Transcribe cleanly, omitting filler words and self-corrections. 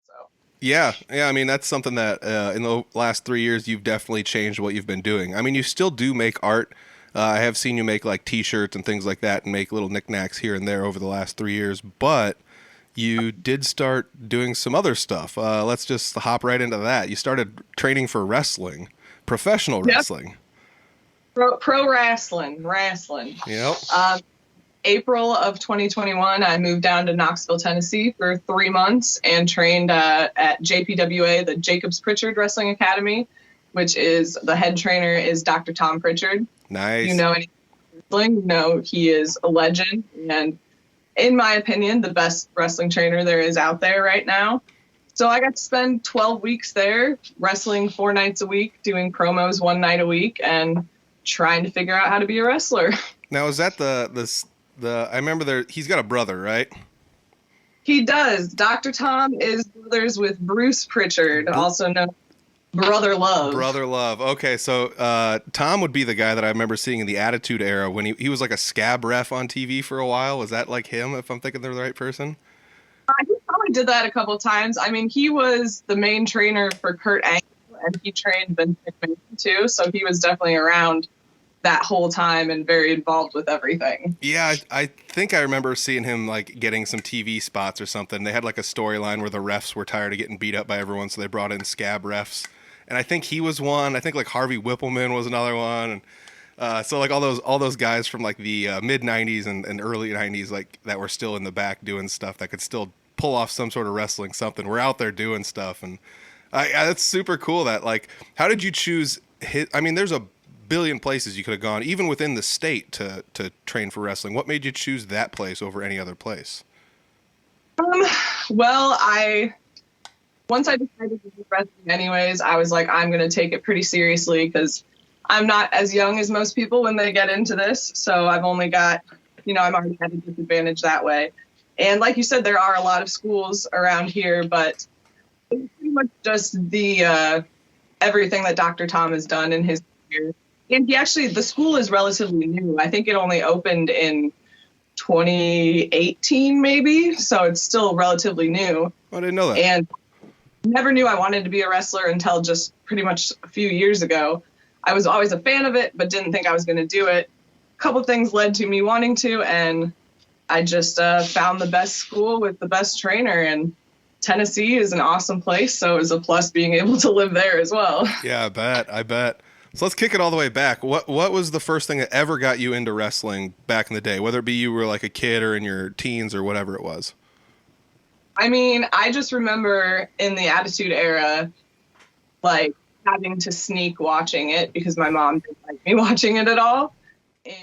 So Yeah, yeah. I mean, that's something that in the last 3 years you've definitely changed what you've been doing. I mean, you still do make art. I have seen you make like T-shirts and things like that, and make little knickknacks here and there over the last 3 years. But you did start doing some other stuff. Let's just hop right into that. You started training for wrestling, professional yep, wrestling. pro wrestling. Yep. Um, April of 2021, I moved down to Knoxville, Tennessee for 3 months and trained at JPWA, the Jacobs Pritchard Wrestling Academy, which is the head trainer is Dr. Tom Pritchard. If you Nice. know any wrestling, you know he is a legend and, in my opinion, the best wrestling trainer there is out there right now. So I got to spend 12 weeks there, wrestling 4 nights a week, doing promos 1 night a week, and trying to figure out how to be a wrestler. Now is that the I remember there he's got a brother, right? He does. Dr. Tom is brothers with Bruce Pritchard, Br- also known as Brother Love. Brother Love. Okay, so Tom would be the guy that I remember seeing in the Attitude Era when he was like a scab ref on TV for a while. Was that like him? If I'm thinking they're the right person. He probably did that a couple of times. I mean, he was the main trainer for Kurt Angle, and he trained Vince McMahon too, so he was definitely around that whole time and very involved with everything. Yeah, I think I remember seeing him like getting some TV spots or something. They had like a storyline where the refs were tired of getting beat up by everyone, so they brought in scab refs. And I think he was one. I think like Harvey Whippleman was another one. And so like all those guys from like the mid '90s and early '90s, like that were still in the back doing stuff that could still pull off some sort of wrestling something. We're out there doing stuff, and that's super cool. That like, how did you choose? I mean, there's a billion places you could have gone, even within the state, to train for wrestling. What made you choose that place over any other place? Um, well, I once I decided to do wrestling anyways, I was like, I'm going to take it pretty seriously because I'm not as young as most people when they get into this. So I've only got, I'm already at a disadvantage that way. And like you said, there are a lot of schools around here, but it's pretty much just the everything that Dr. Tom has done in his career. And the school is relatively new. I think it only opened in 2018, maybe. So it's still relatively new. Oh, I didn't know that. And never knew I wanted to be a wrestler until just pretty much a few years ago. I was always a fan of it, but didn't think I was going to do it. A couple things led to me wanting to, and I just found the best school with the best trainer. And Tennessee is an awesome place, so it was a plus being able to live there as well. Yeah, I bet. I bet. So let's kick it all the way back. What was the first thing that ever got you into wrestling back in the day? Whether it be you were like a kid or in your teens or whatever it was. I mean, I just remember in the Attitude Era, like having to sneak watching it because my mom didn't like me watching it at all. And